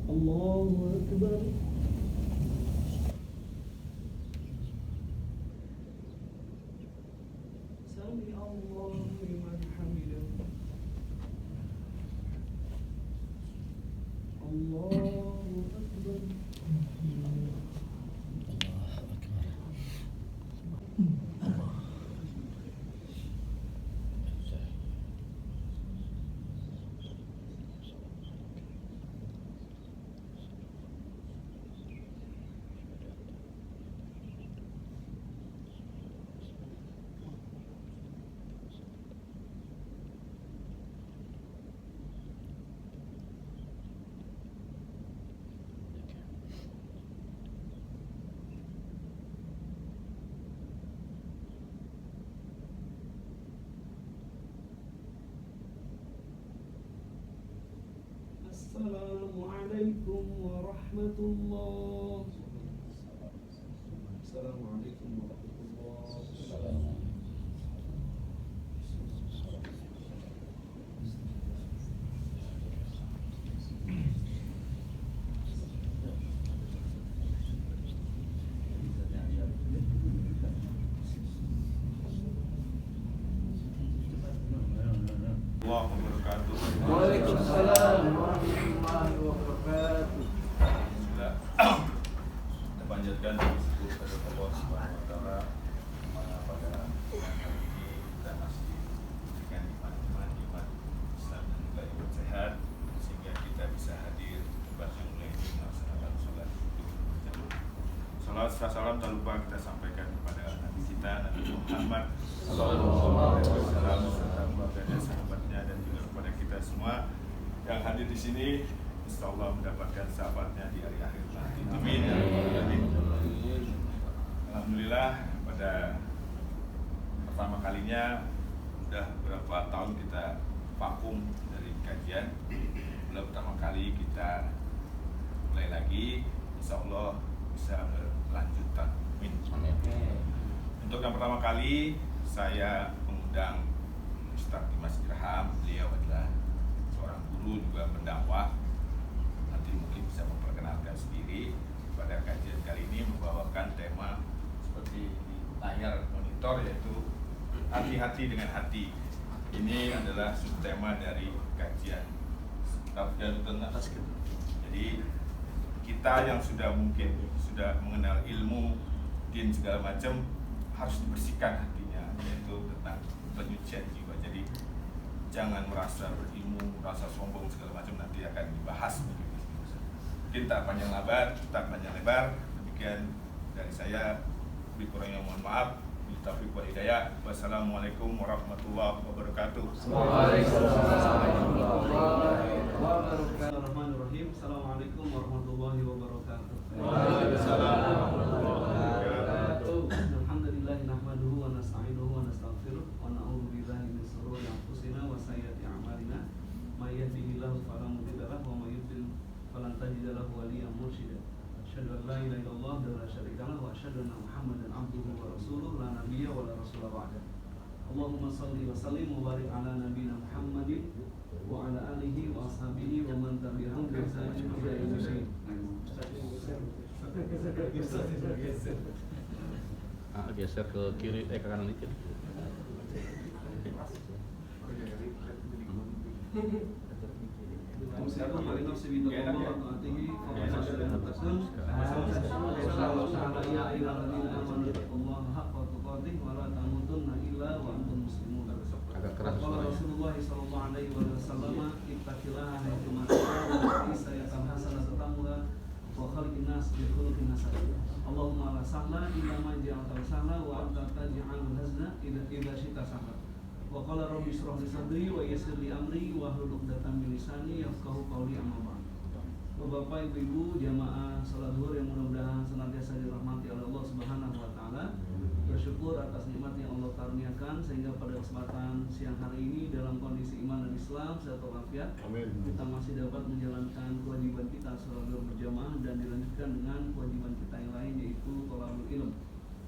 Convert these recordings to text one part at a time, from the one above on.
Allahu Akbar. Sami Allahu liman hamidah. Allahu Akbar. Assalamualaikum warahmatullah. Assalamualaikum warahmatullah. Waalaikumsalam warahmatullahi wabarakatuh. Kita panjatkan syukur kepada Allah Subhanahu wa taala pada hari ini kita masih dengan iman Islam dan juga iman sehat sehingga kita bisa hadir tempat yang mulai melaksanakan sholat berjamaah. Salawat serta salam tak lupa kita sampaikan kepada Nabi kita Nabi Muhammad sallallahu alaihi wasallam serta keluarga dan sahabatnya dan juga kepada kita semua yang hadir di sini, insyaallah mendapatkan sahabatnya di hari akhir nanti. Amin. Alhamdulillah pada pertama kalinya sudah beberapa tahun kita vakum dari kajian. Belum pertama kali kita mulai lagi, insyaallah bisa berlanjutan. Amin. Untuk yang pertama kali saya mengundang Ustaz Dimas Irham. Beliau adalah seorang guru juga pendakwah. Nanti mungkin bisa memperkenalkan sendiri. Pada kajian kali ini membawakan tema seperti di layar monitor, yaitu hati-hati dengan hati. Ini adalah subtema dari kajian Tafsirul Nafs. Jadi kita yang sudah mungkin sudah mengenal ilmu din segala macam harus dibersihkan hatinya, yaitu tentang penyucian jiwa. Jadi jangan merasa berilmu, merasa sombong segala macam, nanti akan dibahas. Kita panjang lebar, demikian dari saya. Lebih kurangnya mohon maaf. Taufiq wal hidayah. Wassalamualaikum warahmatullahi wabarakatuh. Bismillahirrahmanirrahim. Assalamualaikum warahmatullahi wabarakatuh. Waalaikumsalam warahmatullahi wabarakatuh. Alhamdulillah nahmaduhu wa nasta'inuhu wa nastaghfiruh wa na'udzu billahi min shururi anfusina wa sayyiati a'malina. May yahdihillahu fala mudilla lahu wa may yudlil falan tajida lahu waliyyan mursyida. Asyhadu an la ilaha illallah wa la syarika lahu wa asyhadu anna Muhammadan abduhu wa rasuluh la nabiyya wa la rasula ba'da. Allahumma shalli wa sallim wa barik ala nabiyyina Muhammadin wa ala alihi wa ashabihi wa man tabi'ahum bi ihsanin ila yaumil din. Geser ke kiri, ke kanan dikit. Muslimun wa inna sibidallah wa ta'atihi wa masyarakat takun. Assalamualaikum ya ayyuhalladzina amanu taqullaha haqqa tuqatih wa la tamutunna illa wa antum muslimun. Agak keras Qala suaranya. Rasulullah sallallahu alaihi wasallam, ittaqi sangka. Wa qala rabbi shrah li sadri wa yassir li amri wa hlul 'uqdatam min lisani yafqahu qawli amma ba'd. Bapak Ibu jamaah salat zuhur yang mudah-mudahan senantiasa dirahmati oleh Allah Subhanahu wa taala. Bersyukur atas nikmat yang Allah karuniakan sehingga pada kesempatan siang hari ini dalam kondisi iman dan Islam sehat walafiat kita masih dapat menjalankan kewajiban kita salat zuhur berjamaah dan dilanjutkan dengan kewajiban kita yang lain yaitu thalabul ilm.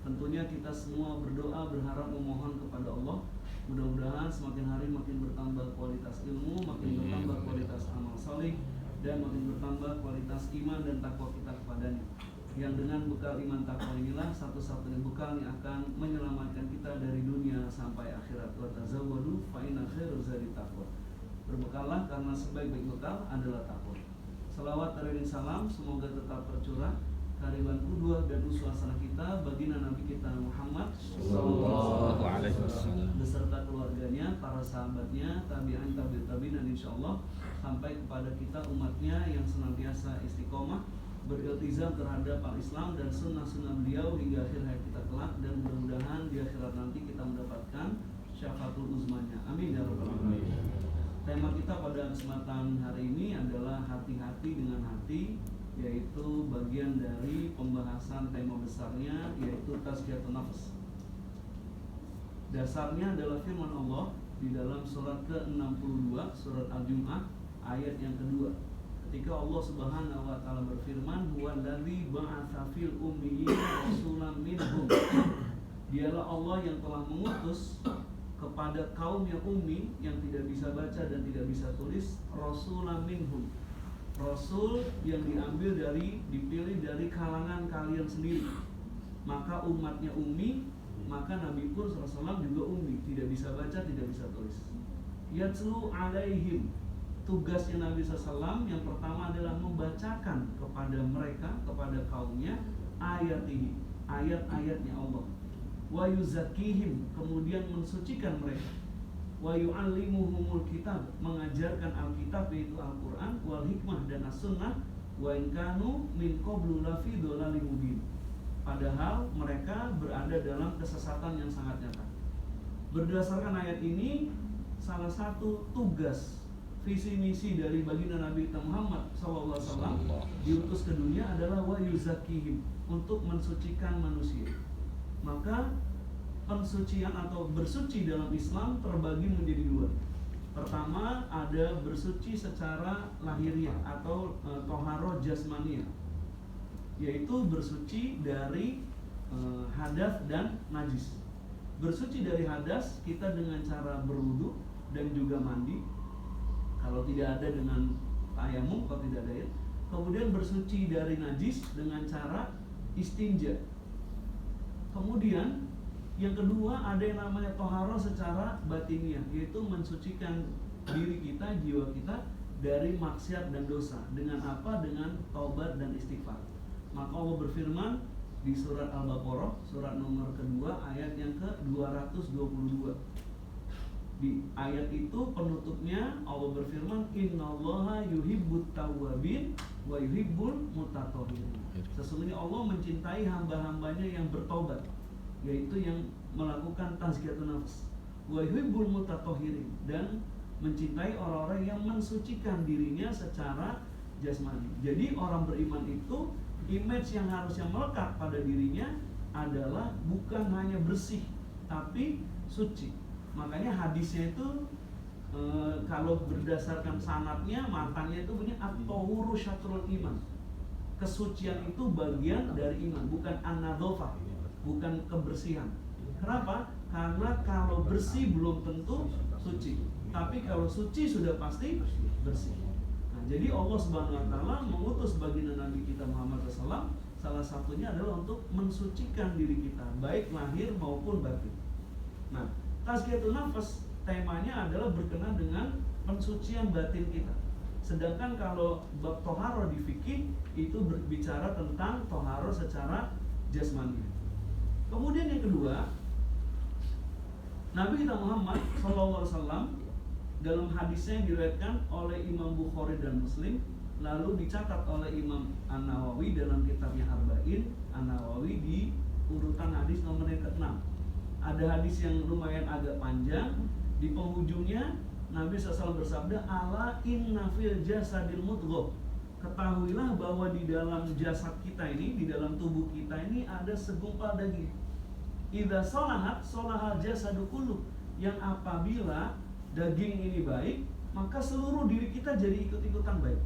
Tentunya kita semua berdoa berharap memohon kepada Allah mudah-mudahan semakin hari makin bertambah kualitas ilmu, makin bertambah kualitas amal saleh dan makin bertambah kualitas iman dan takwa kita kepadanya. Yang dengan bekal iman takwa inilah satu-satunya bekal yang akan menyelamatkan kita dari dunia sampai akhirat. Wa tazawwadu fa inna khairaz zadi taqwa. Berbekallah karena sebaik-baik bekal adalah takwa. Salawat dan salam semoga tetap tercurah kehadiran qudwah dan uswah kita baginda Nabi kita Muhammad sallallahu alaihi wasallam beserta keluarganya, para sahabatnya, tabi'in tabi'in dan insyaallah sampai kepada kita umatnya yang senantiasa istiqomah beriltizam terhadap al-Islam dan sunnah-sunnah beliau hingga akhir hayat kita kelak dan mudah-mudahan di akhirat nanti kita mendapatkan syafaatul uzmanya. Amin ya rabbal alamin. Tema kita pada kesempatan hari ini adalah hati-hati dengan hati, yaitu bagian dari pembahasan tema besarnya yaitu tazkiyatun nafs. Dasarnya adalah firman Allah di dalam surat ke-62 surat Al-Jumu'ah ayat yang kedua. Ketika Allah Subhanahu wa taala berfirman, "Huwallazi ba'atsa fil ummiyina rasulan minhum." Dialah Allah yang telah mengutus kepada kaum yang ummi yang tidak bisa baca dan tidak bisa tulis rasulan minhum. Rasul yang dipilih dari kalangan kalian sendiri. Maka umatnya ummi, maka Nabi pun SAW juga ummi, tidak bisa baca, tidak bisa tulis. Yatslu alaihim. Tugasnya Nabi SAW yang pertama adalah membacakan kepada mereka, kepada kaumnya ayatihi, ayat-ayatnya Allah. Wa yuzakkihim, kemudian mensucikan mereka. Wa yu'allimuhumul kitab, mengajarkan Alkitab yaitu Al-Quran, wal hikmah dan as-sunnah, wa in kanu min qablu lafi dhalalim mubin. Padahal mereka berada dalam kesesatan yang sangat nyata. Berdasarkan ayat ini, salah satu tugas visi misi dari baginda Nabi Muhammad SAW diutus ke dunia adalah wa yuzakkihim, untuk mensucikan manusia. Maka pensucian atau bersuci dalam Islam terbagi menjadi dua. Pertama ada bersuci secara lahiriah atau toharoh jasmaniah, yaitu bersuci dari hadas dan najis. Bersuci dari hadas kita dengan cara berwudu dan juga mandi. Kalau tidak ada dengan tayamum, kalau tidak ada air. Kemudian bersuci dari najis dengan cara istinja. Kemudian yang kedua ada yang namanya toharoh secara batiniah, yaitu mensucikan diri kita, jiwa kita dari maksiat dan dosa. Dengan apa? Dengan taubat dan istighfar. Maka Allah berfirman di surat Al-Baqarah, surat nomor kedua ayat yang ke-222. Di ayat itu penutupnya Allah berfirman, Innallaha yuhibbut tawwabin wa yuhibbul mutatahhirin. Sesungguhnya Allah mencintai hamba-hambanya yang bertobat, yaitu yang melakukan tazkiyatun nafs, wa yuhibbul mutatahhirin, dan mencintai orang-orang yang mensucikan dirinya secara jasmani. Jadi orang beriman itu image yang harusnya melekat pada dirinya adalah bukan hanya bersih tapi suci. Makanya hadisnya itu kalau berdasarkan sanadnya, matanya itu punya at-tahuru syatrul iman. Kesucian itu bagian dari iman, bukan an-nadzafah, bukan kebersihan. Kenapa? Karena kalau bersih belum tentu suci, tapi kalau suci sudah pasti bersih. Nah, jadi Allah Subhanahu wa taala mengutus baginda Nabi kita Muhammad SAW, salah satunya adalah untuk mensucikan diri kita, baik lahir maupun batin. Nah, tazkiyatun nafs temanya adalah berkenaan dengan pensucian batin kita. Sedangkan kalau bab toharoh di fikih itu berbicara tentang toharoh secara jasmani. Kemudian yang kedua, Nabi kita Muhammad SAW dalam hadisnya yang diriwayatkan oleh Imam Bukhari dan Muslim, lalu dicatat oleh Imam An-Nawawi dalam kitabnya Arba'in An-Nawawi di urutan hadis nomor yang ke-6. ada hadis yang lumayan agak panjang. Di penghujungnya Nabi SAW bersabda, ala inna fil jasadil mudghah. Ketahuilah bahwa di dalam jasad kita ini, di dalam tubuh kita ini ada segumpal daging. Idza salahat salahal jasadu kullu. Yang apabila daging ini baik, maka seluruh diri kita jadi ikut-ikutan baik.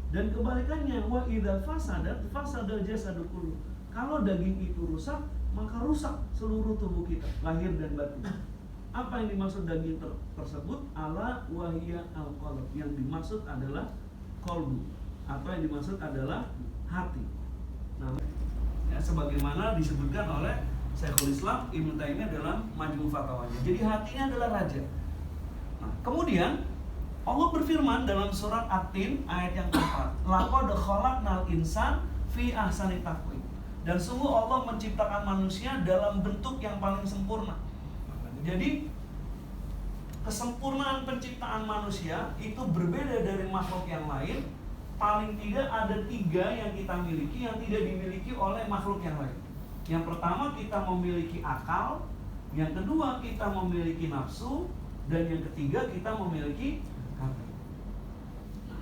Dan kebalikannya, wa idza fasadat fasadal jasadu kullu. Kalau daging itu rusak, maka rusak seluruh tubuh kita, lahir dan batin. Apa yang dimaksud daging tersebut? Ala wahiyya al-qalb. Yang dimaksud adalah qalbu, atau yang dimaksud adalah hati. Nah, ya, sebagaimana disebutkan oleh Syekhul Islam Ibnu Taimiyah dalam Majmu' Fatawanya. Jadi hatinya adalah raja. Nah, kemudian Allah berfirman dalam surat At-Tin ayat yang keempat, laqad khalaqnal insan fi ahsani taqwim. Dan sungguh Allah menciptakan manusia dalam bentuk yang paling sempurna. Jadi kesempurnaan penciptaan manusia itu berbeda dari makhluk yang lain. Paling tidak ada 3 yang kita miliki yang tidak dimiliki oleh makhluk yang lain. Yang pertama, kita memiliki akal. Yang kedua, kita memiliki nafsu. Dan yang ketiga, kita memiliki hati.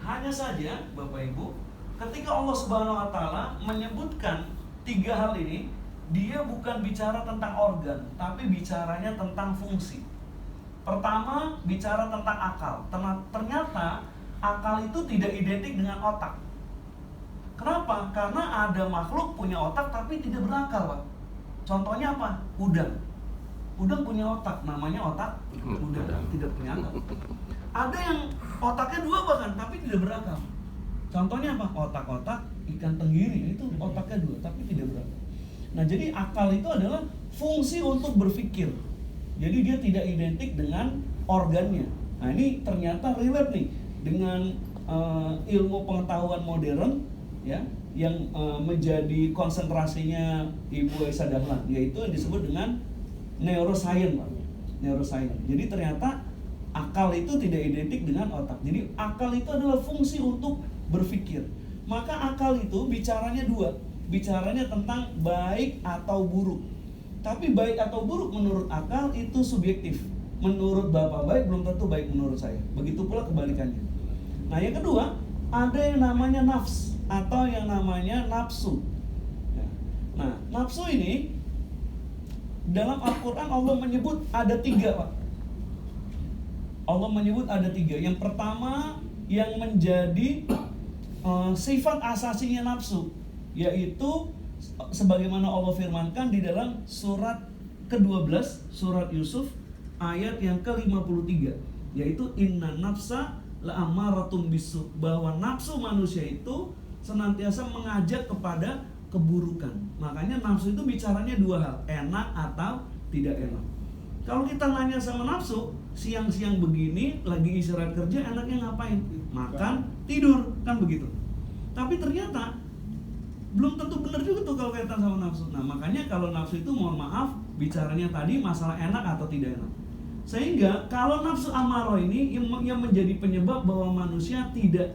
Hanya saja Bapak Ibu, ketika Allah Subhanahu wa Ta'ala menyebutkan 3 hal ini, dia bukan bicara tentang organ, tapi bicaranya tentang fungsi. Pertama, bicara tentang akal. Ternyata akal itu tidak identik dengan otak. Kenapa? Karena ada makhluk punya otak tapi tidak berakal, Pak. Contohnya apa? Udang. Udang punya otak, namanya otak udang, tidak punya akal. Ada yang otaknya 2 bahkan, tapi tidak berakal. Contohnya apa? Otak-otak ikan tenggiri, itu otaknya 2 tapi tidak berakal. Nah, jadi akal itu adalah fungsi untuk berpikir. Jadi dia tidak identik dengan organnya. Nah, ini ternyata relate nih dengan ilmu pengetahuan modern, ya, yang menjadi konsentrasinya Ibu Aisyah Dahlan, yaitu yang disebut dengan neuroscience, Pak. Neuroscience. Jadi ternyata akal itu tidak identik dengan otak. Jadi akal itu adalah fungsi untuk berpikir. Maka akal itu bicaranya 2. Bicaranya tentang baik atau buruk. Tapi baik atau buruk menurut akal itu subjektif. Menurut Bapak baik, belum tentu baik menurut saya. Begitu pula kebalikannya. Nah, yang kedua, ada yang namanya nafs atau yang namanya nafsu. Nah, nafsu ini dalam Al-Quran Allah menyebut ada 3, Pak. Allah menyebut ada 3. Yang pertama, yang menjadi sifat asasinya nafsu, yaitu sebagaimana Allah firmankan di dalam surat ke-12 surat Yusuf ayat yang ke-53, yaitu inna nafsa la'amaratum bisu, bahwa nafsu manusia itu senantiasa mengajak kepada keburukan. Makanya nafsu itu bicaranya 2 hal, enak atau tidak enak. Kalau kita nanya sama nafsu, siang-siang begini lagi istirahat kerja, enaknya ngapain? Makan, tidur, kan begitu. Tapi ternyata belum tentu benar juga tuh kalau kaitan sama nafsu. Nah, makanya kalau nafsu itu, mohon maaf, bicaranya tadi masalah enak atau tidak enak. Sehingga kalau nafsu amarah ini yang menjadi penyebab bahwa manusia tidak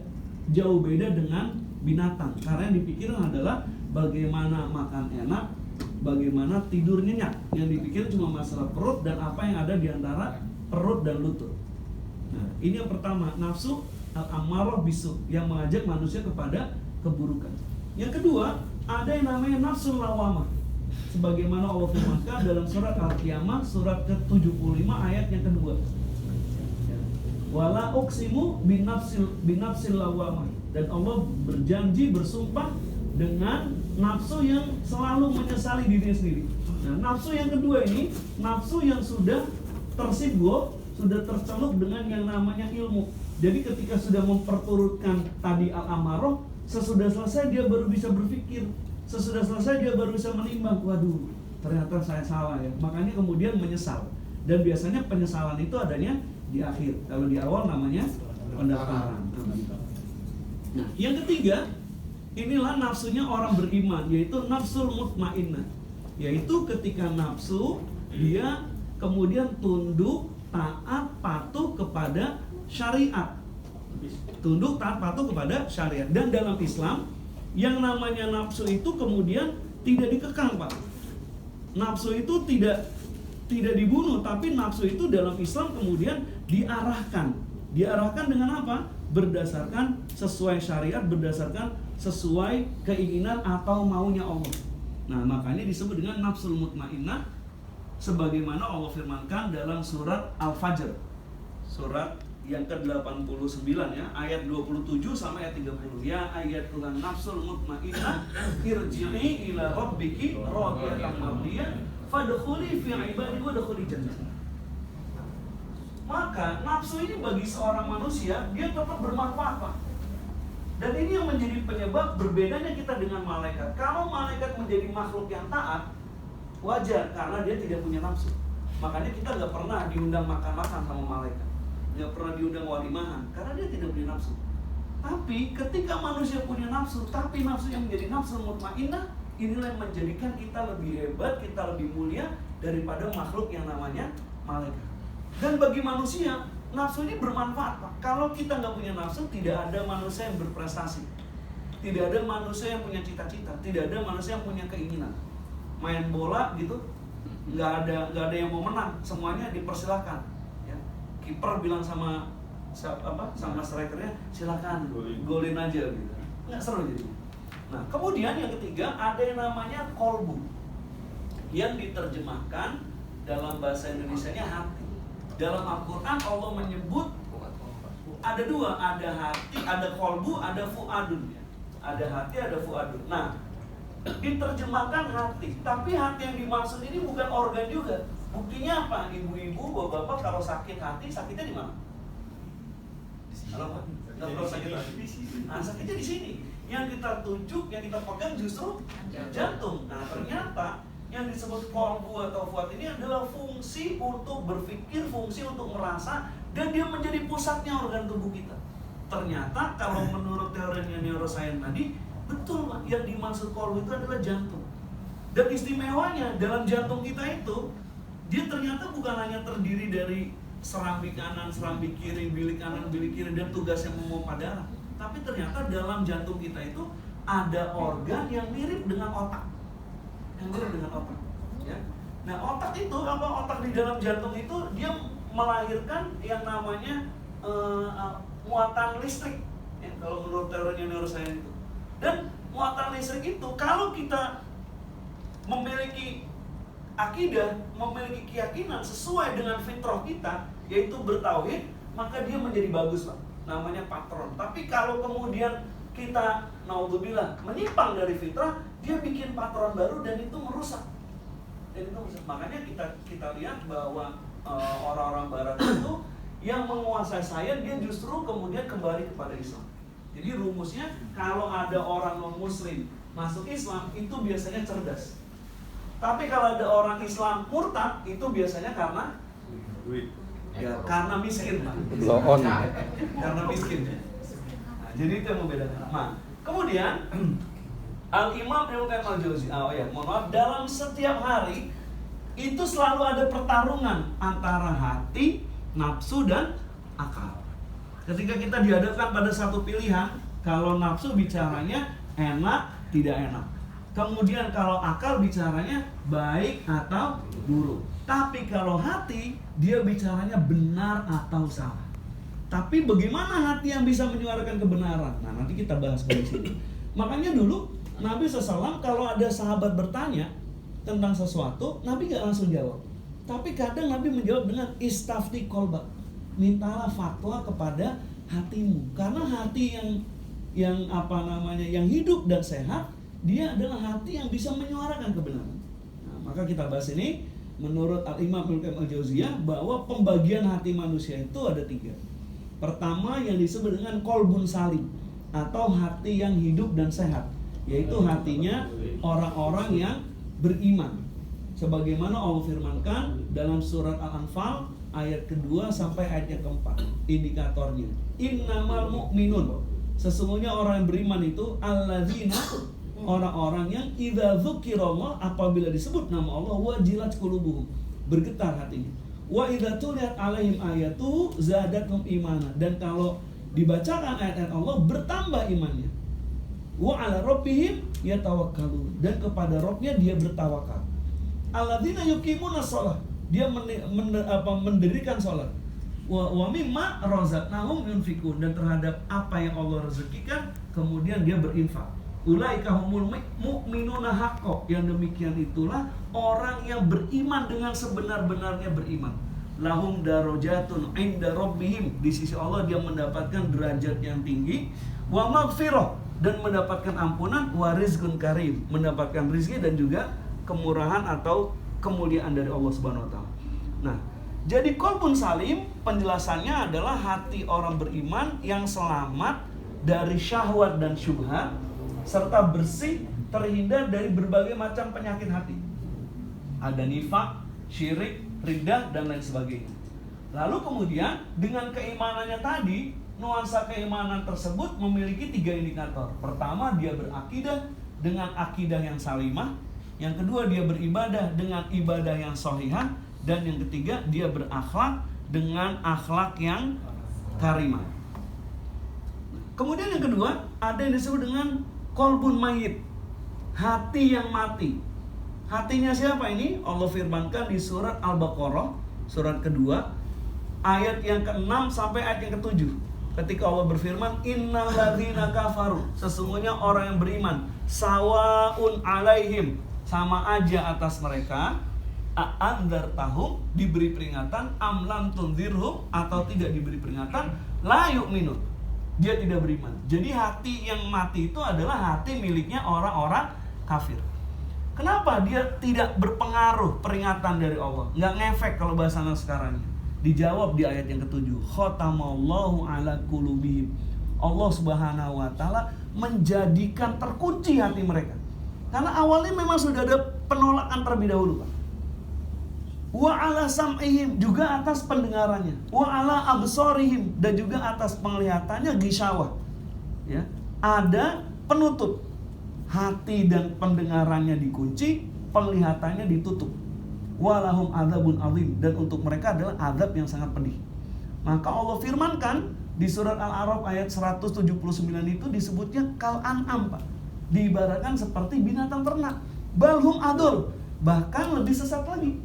jauh beda dengan binatang. Karena yang dipikirkan adalah bagaimana makan enak, bagaimana tidur nyenyak. Yang dipikir cuma masalah perut dan apa yang ada di antara perut dan lutut. Nah, ini yang pertama, nafsu al-amarah bisu, yang mengajak manusia kepada keburukan. Yang kedua, ada yang namanya nafsul lawamah. Sebagaimana Allah firmankan dalam surat Al-Qiyamah surat ke-75 ayat yang kedua. Wala uqsimu binafsil lawamah. Dan Allah berjanji, bersumpah dengan nafsu yang selalu menyesali diri sendiri. Nah, nafsu yang kedua ini, nafsu yang sudah tersibuk, sudah tercelup dengan yang namanya ilmu. Jadi ketika sudah memperturutkan tadi al-amarah, sesudah selesai dia baru bisa berpikir. Sesudah selesai dia baru bisa menimbang, waduh, ternyata saya salah ya. Makanya kemudian menyesal. Dan biasanya penyesalan itu adanya di akhir. Kalau di awal namanya pendaftaran. Nah, yang ketiga, inilah nafsunya orang beriman, yaitu nafsul mutmainnah. Yaitu ketika nafsu dia kemudian tunduk, taat, patuh kepada syariat. Tunduk, taat, patuh kepada syariat. Dan dalam Islam, yang namanya nafsu itu kemudian tidak dikekang, Pak. Nafsu itu tidak tidak dibunuh, tapi nafsu itu dalam Islam kemudian diarahkan dengan apa? Berdasarkan sesuai syariat, berdasarkan sesuai keinginan atau maunya Allah. Nah, makanya disebut dengan nafsul mutmainnah, sebagaimana Allah firmankan dalam surat Al-Fajr, surat yang ke-89 ya, ayat 27 sampai ayat 30. Ya ayyatuhan nafsul mutmainnah irji'i ila rabbiki radiyatan mardiyah fadkhuli fi ibadi wadkhuli jannah. Maka nafsu ini bagi seorang manusia dia tetap bermanfaat, Pak. Dan ini yang menjadi penyebab berbedanya kita dengan malaikat. Kalau malaikat menjadi makhluk yang taat, wajar karena dia tidak punya nafsu. Makanya kita nggak pernah diundang makan-makan sama malaikat, nggak pernah diundang walimahan karena dia tidak punya nafsu. Tapi ketika manusia punya nafsu, tapi nafsu yang menjadi nafsu mutmainnah, inilah yang menjadikan kita lebih hebat, kita lebih mulia daripada makhluk yang namanya malaikat. Dan bagi manusia, nafsu ini bermanfaat, Pak. Kalau kita nggak punya nafsu, tidak ada manusia yang berprestasi, tidak ada manusia yang punya cita-cita, tidak ada manusia yang punya keinginan. Main bola gitu, nggak ada yang mau menang, semuanya dipersilahkan. Ya. Kiper bilang sama strikernya, silakan golin aja gitu. Nggak seru jadi. Nah, kemudian yang ketiga ada yang namanya kolbu, yang diterjemahkan dalam bahasa Indonesianya hati. Dalam Al-Quran Allah menyebut ada dua, ada hati, ada kolbu, ada fuadun. Ada hati, ada fuadun. Nah, diterjemahkan hati, tapi hati yang dimaksud ini bukan organ juga. Buktinya apa? Ibu-ibu, bapak-bapak kalau sakit hati, sakitnya di mana? Halo Pak, nggak perlu sakit hati di sini. Nah, sakitnya di sini. Yang kita tunjuk, yang kita pegang justru jantung. Nah, ternyata yang disebut kolbu atau fuad ini adalah fungsi untuk berpikir, fungsi untuk merasa, dan dia menjadi pusatnya organ tubuh kita. Ternyata kalau menurut teorinya neuroscience tadi, betul Pak, yang dimaksud kolbu itu adalah jantung. Dan istimewanya dalam jantung kita itu, dia ternyata bukan hanya terdiri dari serambi kanan, serambi kiri, bilik kanan, bilik kiri, dan tugasnya memompa darah. Tapi ternyata dalam jantung kita itu ada organ yang mirip dengan otak. Ya. Nah, otak itu apa? Otak di dalam jantung itu dia melahirkan yang namanya muatan listrik. Ya, kalau menurut teorinya neuroscience itu. Dan muatan listrik itu kalau kita memiliki akidah, memiliki keyakinan sesuai dengan fitrah kita, yaitu bertauhid, maka dia menjadi bagus, Pak. Namanya patron. Tapi kalau kemudian kita naudzubillah menyimpang dari fitrah, dia bikin patron baru dan itu merusak. Makanya kita lihat bahwa orang-orang barat itu yang menguasai sains, dia justru kemudian kembali kepada Islam. Jadi rumusnya, kalau ada orang non-muslim masuk Islam, itu biasanya cerdas. Tapi kalau ada orang Islam murtad, itu biasanya karena karena miskin, Pak. Karena miskin. Nah, jadi itu yang membedakan. Nah, kemudian Al-Imam Ibnu Qayyim al-Jauziyah, dalam setiap hari itu selalu ada pertarungan antara hati, nafsu, dan akal. Ketika kita dihadapkan pada satu pilihan, kalau nafsu bicaranya enak, tidak enak. Kemudian kalau akal bicaranya baik atau buruk. Tapi kalau hati, dia bicaranya benar atau salah. Tapi bagaimana hati yang bisa menyuarakan kebenaran? Nah, nanti kita bahas di sini. Makanya dulu Nabi SAW kalau ada sahabat bertanya tentang sesuatu, Nabi gak langsung jawab. Tapi kadang Nabi menjawab dengan istafti kolbak. Mintalah fatwa kepada hatimu. Karena hati yang hidup dan sehat, dia adalah hati yang bisa menyuarakan kebenaran. Nah, maka kita bahas ini. Menurut Al-Imam Ibnu Qayyim al-Jauziyah bahwa pembagian hati manusia itu ada 3. Pertama yang disebut dengan kolbun salim atau hati yang hidup dan sehat, yaitu hatinya orang-orang yang beriman. Sebagaimana Allah firmankan dalam surat Al-Anfal ayat kedua sampai ayat yang keempat, indikatornya innamal mu'minun, sesungguhnya orang yang beriman itu alladzina, orang-orang yang idza dzukirallah, apabila disebut nama Allah, wajilat qulubuhum, bergetar hatinya, wa idza tuliyat alaihim ayatu zadatum imana, dan kalau dibacakan ayat-ayat Allah bertambah imannya, wa ala rabbihim yatawakkalun, dan kepada Rabbnya dia bertawakal. Alladzina yuqimuna shalah, dia mendirikan sholat. Wa mimma razaqnahum yunfikun, dan terhadap apa yang Allah rezekikan kemudian dia berinfak. Ulaika humul mu'minuna haqqo, yang demikian itulah orang yang beriman dengan sebenar-benarnya beriman. Lahum darajatun 'inda rabbihim, di sisi Allah dia mendapatkan derajat yang tinggi. Wa maghfirah, dan mendapatkan ampunan. Wa rizqun karim, mendapatkan rezeki dan juga kemurahan atau kemuliaan dari Allah Subhanahu wa taala. Nah, jadi qalbun salim penjelasannya adalah hati orang beriman yang selamat dari syahwat dan syubhat serta bersih terhindar dari berbagai macam penyakit hati. Ada nifak, syirik, riddah dan lain sebagainya. Lalu kemudian dengan keimanannya tadi, nuansa keimanan tersebut memiliki 3 indikator. Pertama, dia berakidah dengan akidah yang salimah. Yang kedua, dia beribadah dengan ibadah yang shahihah. Dan yang ketiga, dia berakhlak dengan akhlak yang karimah. Kemudian yang kedua, ada yang disebut dengan qalbun mayyit, hati yang mati. Hatinya siapa ini? Allah firmankan di surat Al-Baqarah, surat kedua, ayat yang ke-6 sampai ayat yang ke-7. Ketika Allah berfirman, innal ladzina kafaru, sesungguhnya orang yang beriman, sawaun alaihim, sama aja atas mereka, a'andzartahum, diberi peringatan, am lam tunzirhum, atau tidak diberi peringatan, la yu'minun, dia tidak beriman. Jadi hati yang mati itu adalah hati miliknya orang-orang kafir. Kenapa dia tidak berpengaruh peringatan dari Allah? Nggak ngefek kalau bahasa anak sekarang. Dijawab di ayat yang ke-7. Khatamallahu ala qulubihim. Allah Subhanahu wa taala menjadikan terkunci hati mereka. Karena awalnya memang sudah ada penolakan terlebih dahulu, Pak. Wa ala sam'ihim, juga atas pendengarannya. Wa ala absarihim, dan juga atas penglihatannya, ghishawah. Ya, ada penutup. Hati dan pendengarannya dikunci, penglihatannya ditutup. Walahum adzabun azim, dan untuk mereka adalah azab yang sangat pedih. Maka Allah firmankan di surat Al-A'raf ayat 179 itu disebutnya kal an'am, Pak. Diibaratkan seperti binatang ternak. Balhum adul, bahkan lebih sesat lagi.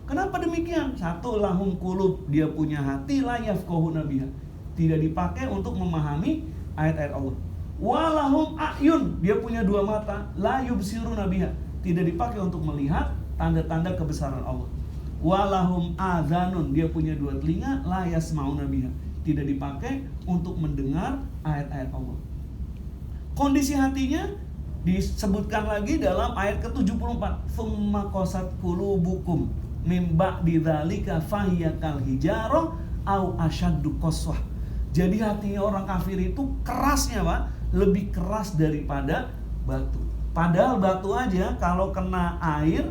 Kenapa demikian? Satu, lahum qulub, dia punya hati, la yafqahuna biha, tidak dipakai untuk memahami ayat-ayat Allah. Walahum a'yun, dia punya 2 mata, la yubsiruna biha, tidak dipakai untuk melihat tanda-tanda kebesaran Allah. Walahum adzanun, dia punya 2 telinga, la yasma'una biha, tidak dipakai untuk mendengar ayat-ayat Allah. Kondisi hatinya disebutkan lagi dalam ayat ke-74. Tsumma qasat qulubukum mim ba'di dzalika fahiya kal hijarah au asyaddu qaswah. Jadi hatinya orang kafir itu kerasnya, Pak, lebih keras daripada batu. Padahal batu aja kalau kena air,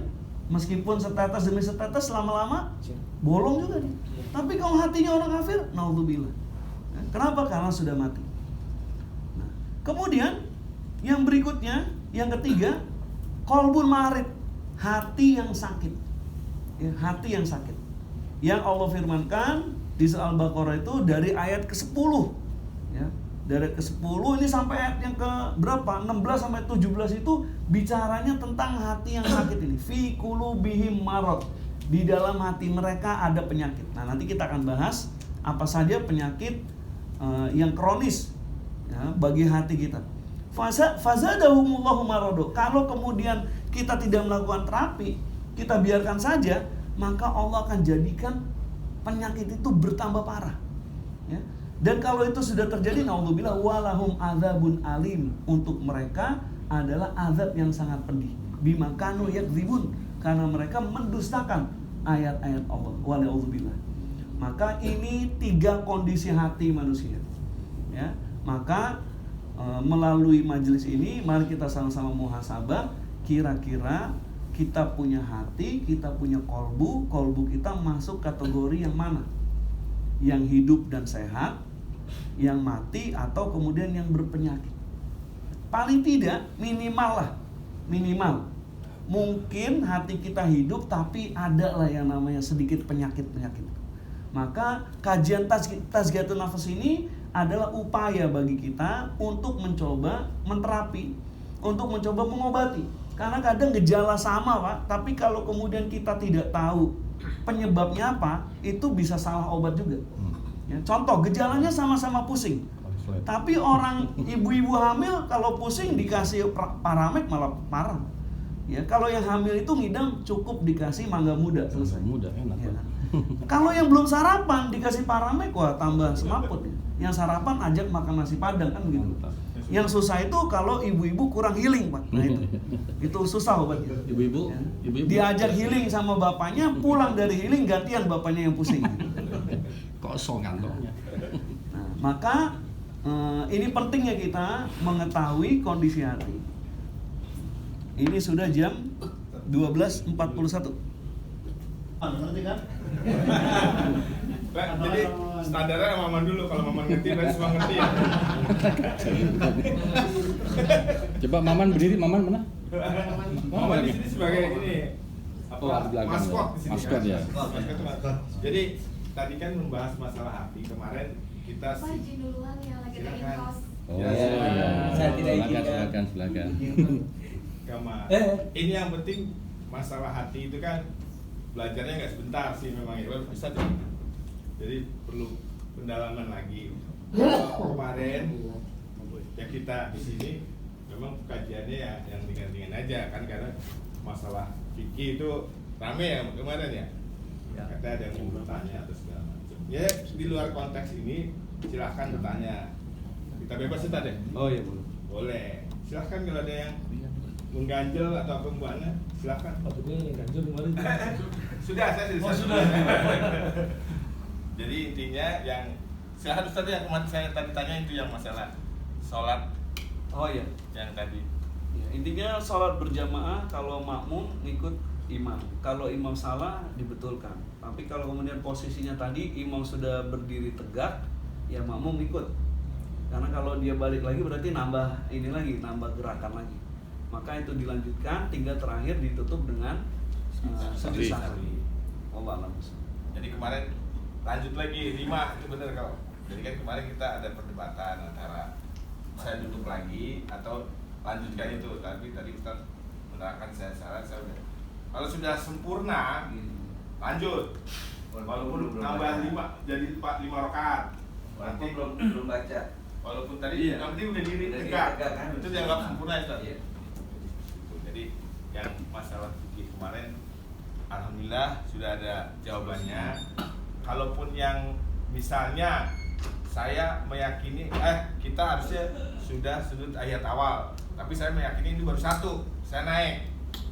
meskipun setetes demi setetes, lama-lama bolong juga dia. Tapi kalau hatinya orang kafir, naudzubillah. Kenapa? Karena sudah mati. Nah, kemudian yang berikutnya, yang ketiga, qalbun marid, hati yang sakit. Ya, hati yang sakit. Yang Allah firmankan di surah Al-Baqarah itu dari ayat ke-10. Ya, dari ke-10 ini sampai ayat yang ke berapa? 16 sampai 17 itu bicaranya tentang hati yang sakit ini. Fi qulubihim marad. Di dalam hati mereka ada penyakit. Nah, nanti kita akan bahas apa saja penyakit yang kronis, ya, bagi hati kita. Fazadahumullahu marado. Kalau kemudian kita tidak melakukan terapi, kita biarkan saja, maka Allah akan jadikan penyakit itu bertambah parah. Ya. Dan kalau itu sudah terjadi, naudzubillah, walahum adzabun alim, untuk mereka adalah azab yang sangat pedih. Bima kanu yakdzibun, karena mereka mendustakan ayat-ayat Allah. Walaudzubillah. Maka ini 3 kondisi hati manusia. Ya, maka melalui majelis ini mari kita sama-sama muhasabah, kira-kira kita punya hati, kita punya kolbu kita masuk kategori yang mana? Yang hidup dan sehat, yang mati, atau kemudian yang berpenyakit. Paling tidak minimal. Mungkin hati kita hidup tapi ada lah yang namanya sedikit penyakit-penyakit. Maka kajian tazkiyatun nafas ini adalah upaya bagi kita untuk mencoba menterapi, untuk mencoba mengobati. Karena kadang gejala sama, Pak, tapi kalau kemudian kita tidak tahu penyebabnya apa, itu bisa salah obat juga. Ya, contoh, gejalanya sama-sama pusing. Tapi orang ibu-ibu hamil kalau pusing dikasih Paramek malah parah. Ya, kalau yang hamil itu ngidam cukup dikasih mangga muda selesai. Muda enak. Ya. Kalau yang belum sarapan dikasih Paramek, wah tambah semaput. Yang sarapan ajak makan nasi padang kan gitu. Yang susah itu kalau ibu-ibu kurang healing, Pak. Nah itu susah obatnya. Ibu-ibu, Ya. ibu-ibu Diajak healing sama bapaknya, pulang dari healing gantian bapaknya yang pusing. kosong kantongnya. Nah, maka ini pentingnya kita mengetahui kondisi hati. Ini sudah jam 12.41. Ngerti kan? Jadi standarnya Maman dulu, kalau Maman ngerti berarti semua ngerti ya. Coba Maman berdiri, Maman mana? Maman di sini sebagai ini Oh, di belakang maskot ya. di sini. Maskot kan? ya. Maskot itu maskot. Jadi tadi kan membahas masalah hati kemarin kita Pak izin duluan ya, lagi ada Silakan. infos. Oh, Ya, iya. Saya tidak izin, Silakan. Kama. Eh. Ini yang penting masalah hati itu kan belajarnya nggak sebentar sih memang ya, Ustaz. Jadi perlu pendalaman lagi. Kemarin ya kita di sini memang kajiannya ya yang ringan-ringan aja kan, karena masalah fikih itu rame ya kemarin ya. Kata ada yang mau bertanya atau segala macam. Ya di luar konteks ini silahkan bertanya. Kita bebas Ustaz deh. Oh iya, boleh. Boleh. Silahkan kalau ada yang mengganjel atau apa mbaknya, silahkan. Patutnya ganjil kemarin. Sudah, saya sudah. Oh, sudah. Jadi intinya yang silahkan Ustaz yang kemarin saya tadi tanya itu yang masalah sholat Oh iya. yang tadi. Ya, intinya sholat berjamaah kalau makmum ngikut imam. Kalau imam salah dibetulkan. Tapi kalau kemudian posisinya tadi imam sudah berdiri tegak, ya makmum ikut. Karena kalau dia balik lagi berarti nambah ini lagi, nambah gerakan lagi. Maka itu dilanjutkan, tinggal terakhir ditutup dengan sujud sahwi. Allah alam. Jadi kemarin lanjut lagi 5 itu benar kalau. Jadi kan kemarin kita ada perdebatan antara saya duduk lagi atau lanjutkan itu. Tapi tadi Ustaz menerangkan saya salah, saya udah. Kalau sudah sempurna lanjut. Walaupun nambah 5 jadi 5 rakaat. Nanti belum baca. walaupun tadi Iya. yang penting udah diri Udah tegak diri tegak, kan? itu dianggap sempurna ya Ustaz? Iya. Jadi yang masalah fikih kemarin alhamdulillah sudah ada jawabannya. Kalaupun yang misalnya saya meyakini kita harusnya sudah sudut ayat awal, tapi saya meyakini ini baru 1, saya naik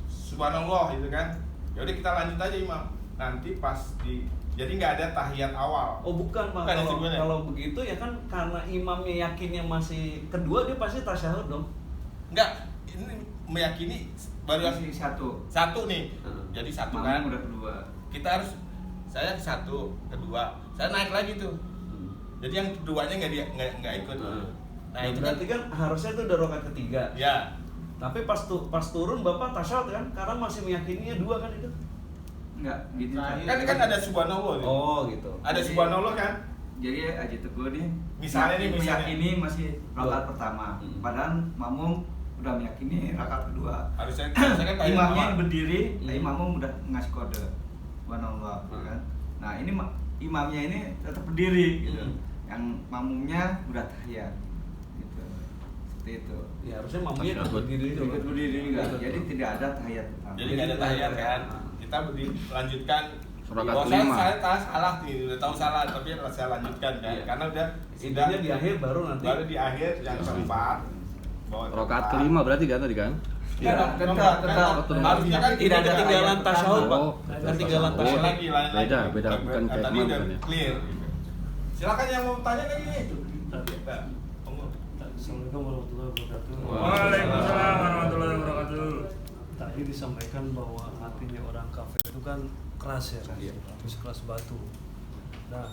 subhanallah gitu kan, ya udah kita lanjut aja imam, nanti pas di jadi nggak ada tahiyat awal. Oh bukan Pak, Bukan yang sebenarnya. kalau begitu ya kan karena imamnya yakinnya masih kedua, dia pasti tasyahud dong. Enggak, ini meyakini baru yang Masih satu. nih. Jadi 1 Makmum kan. udah kedua. Kita harus saya 1, kedua, saya naik lagi tuh. Jadi yang keduanya nggak ikut. Nah, itu berarti kan harusnya itu udah rakaat ketiga. ya. Tapi pas turun Bapak tasyahud kan, karena masih meyakininya 2 kan itu. Enggak, gitu. Kan ada subhanallah. Oh gitu. Ada subhanallah kan? Jadi Aji Teguh nih Misalnya nih, misalnya. meyakini masih rakaat Dua. pertama. Hmm. Padahal makmum udah meyakini rakaat kedua. Harusnya kan tahiyat Imamnya awal. berdiri, Hmm. makmum udah ngasih kode. Subhanallah, Hmm. kan. Nah, ini imamnya ini tetap berdiri gitu. Hmm. Yang makmumnya udah tahiyat. Gitu. Seperti itu. Ya harusnya makmumnya Tasyahud. ikut berdiri itu. Ikut berdiri enggak. Jadi tidak ada tahiyat pertama. Jadi nggak ada tahiyat kan? Kita lanjutkan. Rakaat Oh, kelima. saya salah nih, udah tahu salah, tapi saya lanjutkan kan? Iya. Karena udah Intinya di akhir baru nanti. baru di akhir yang keempat. bahwa Rakaat keempat. kelima berarti kan tadi kan? Iya, tetap. Harusnya kan tidak ada tinggalan tasyahud Pak. Oh, Ketinggalan oh, tasyahud. lagi, lain beda, lagi. beda, bukan kayak Tadi kemarin udah kan ya? clear. Silakan yang mau tanya lagi nih. Nah, monggo. Assalamualaikum warahmatullahi wabarakatuh. Waalaikumsalam warahmatullahi wabarakatuh. Tadi disampaikan bahwa hatinya orang kafir itu kan keras ya, Iya. terus keras batu. Nah,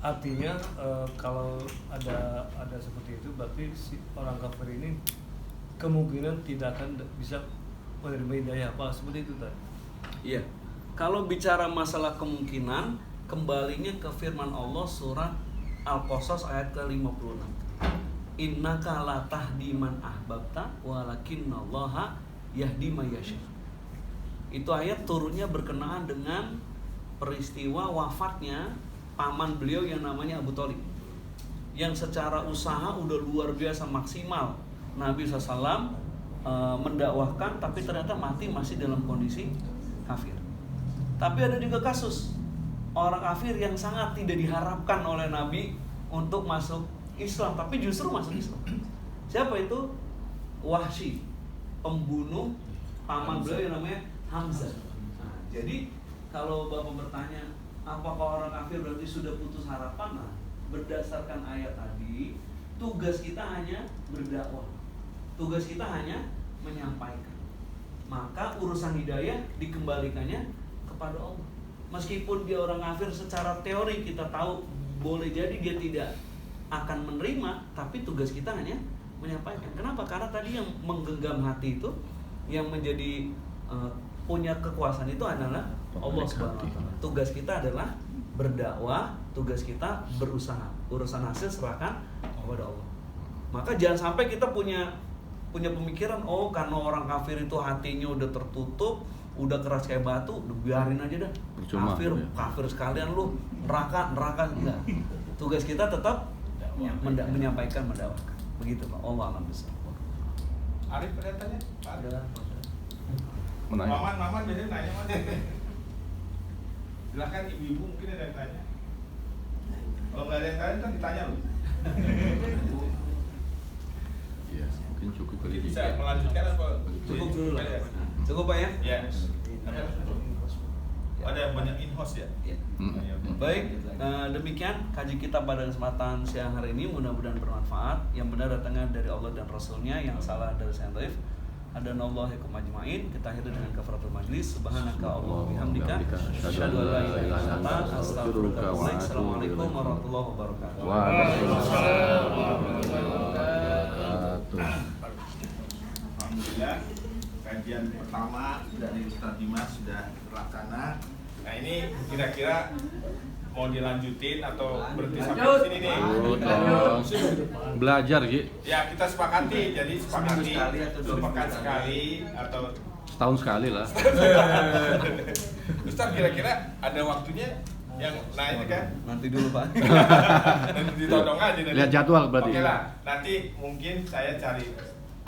artinya kalau ada seperti itu, berarti si orang kafir ini kemungkinan tidak akan bisa menerima hidayah apa seperti itu tadi. Iya. Kalau bicara masalah kemungkinan, kembalinya ke firman Allah surat Al-Qasas ayat ke-56. Innaka la tahdi man ahbabta walakinnallaha yahdi may yasha. Itu ayat turunnya berkenaan dengan peristiwa wafatnya paman beliau yang namanya Abu Thalib, yang secara usaha udah luar biasa maksimal. Nabi SAW mendakwahkan, tapi ternyata mati masih dalam kondisi kafir. Tapi ada juga kasus orang kafir yang sangat tidak diharapkan oleh Nabi untuk masuk Islam, tapi justru masuk Islam. Siapa itu? Wahsy, pembunuh paman beliau yang namanya Hamzah. Nah, jadi kalau Bapak bertanya, apakah orang kafir berarti sudah putus harapan? Nah, berdasarkan ayat tadi, tugas kita hanya berdakwah. Tugas kita hanya menyampaikan. Maka urusan hidayah dikembalikannya kepada Allah. Meskipun dia orang kafir, secara teori kita tahu boleh jadi dia tidak akan menerima, tapi tugas kita hanya menyampaikan. Kenapa? Karena tadi yang menggenggam hati itu, yang menjadi punya kekuasaan itu adalah Allah Subhanahu wa taala. Tugas kita adalah berdakwah, tugas kita berusaha. Urusan hasil serahkan kepada Allah. Maka jangan sampai kita punya pemikiran, oh karena orang kafir itu hatinya udah tertutup, udah keras kayak batu, udah biarin aja dah. Percuma, Kafir sekalian lu, neraka enggak. Tugas kita tetap menyampaikan, mendakwakan. Begitu Pak. Allah alam besar. Arif ada tanya? Ada. Menanya. Maman biasanya nanya mana? Silakan ibu-ibu mungkin ada yang tanya. Kalau nggak ada yang tanya kan ditanya loh. Iya, mungkin cukup kali ini. Bisa melanjutkan apa? Cukup dulu lah. Cukup Pak ya? Ya. Ada banyak in-house ya? Ya. Ya. Baik, demikian kaji kita pada kesempatan siang hari ini, mudah-mudahan bermanfaat. Yang benar datangnya dari Allah dan Rasulnya, yang salah dari saya Taif. Adanallahu ajmain. Kita akhiri dengan kafaratul majlis. Subhanaka Allahumma bihamdika asyhadu an la ilaha illa anta astaghfiruka wa atubu ilaik. Assalamualaikum warahmatullahi wabarakatuh. Waalaikumsalam warahmatullahi wabarakatuh. Alhamdulillah, kajian pertama dari Ustaz Dimas sudah terlaksana. Nah ini kira-kira mau dilanjutin atau berhenti sampai di sini nih? Belajar Ki. Ya kita sepakati, jadi sepakati Seminggu sekali atau 2 sepekan minggu sekali atau Setahun sekali lah. Ustaz kira-kira ada waktunya yang naik kan? Nanti dulu Pak. Nanti ditodong aja nanti. Lihat jadwal berarti. Oke lah, nanti mungkin saya cari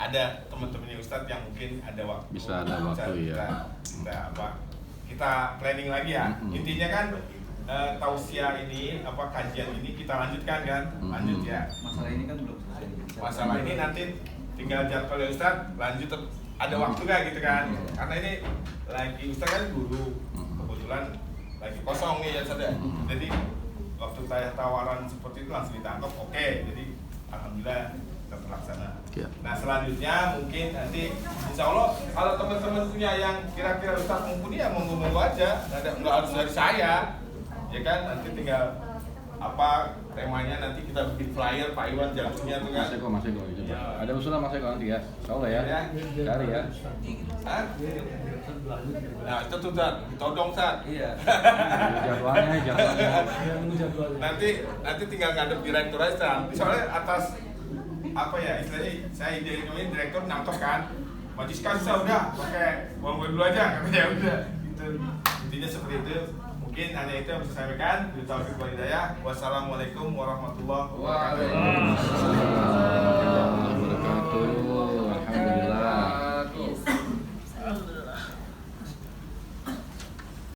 ada teman-temannya Ustadz yang mungkin ada waktu. Bisa ada waktu, ya. Kita planning lagi ya. Intinya kan tausiah ini kajian ini kita lanjutkan kan? Lanjut ya. Masalah ini kan belum selesai. Masalah ini nanti tinggal jadwal Ustadz lanjut ada waktu gak gitu kan? Karena ini lagi Ustadz kan guru, kebetulan lagi kosong nih ya Ustadz ya. Jadi waktu saya tawaran seperti itu langsung ditangkap. Oke, jadi alhamdulillah terlaksana. Ya. Nah selanjutnya mungkin nanti insya Allah kalau teman-teman punya yang kira-kira Ustaz mumpuni ya monggo-monggo aja, nggak harus dari saya, ya kan? Nanti tinggal temanya nanti kita bikin flyer Pak Iwan jalurnya tuh kan. Mas Eko coba. Ada usulan Mas Eko nanti ya. Insyaallah ya. Cari ya. Hah? Nah itu tuh ditodong Ustaz. Iya. Jadwalnya. Nanti tinggal ngadep direktur aja Ustaz. Soalnya atas istilahnya saya idealnya direktur nangkep kan, majlis kasih udah pakai uang gue dulu aja, ya udah gitu. Intinya seperti itu. Mungkin hanya itu yang bisa saya sampaikan. Wassalamualaikum warahmatullahi wabarakatuh.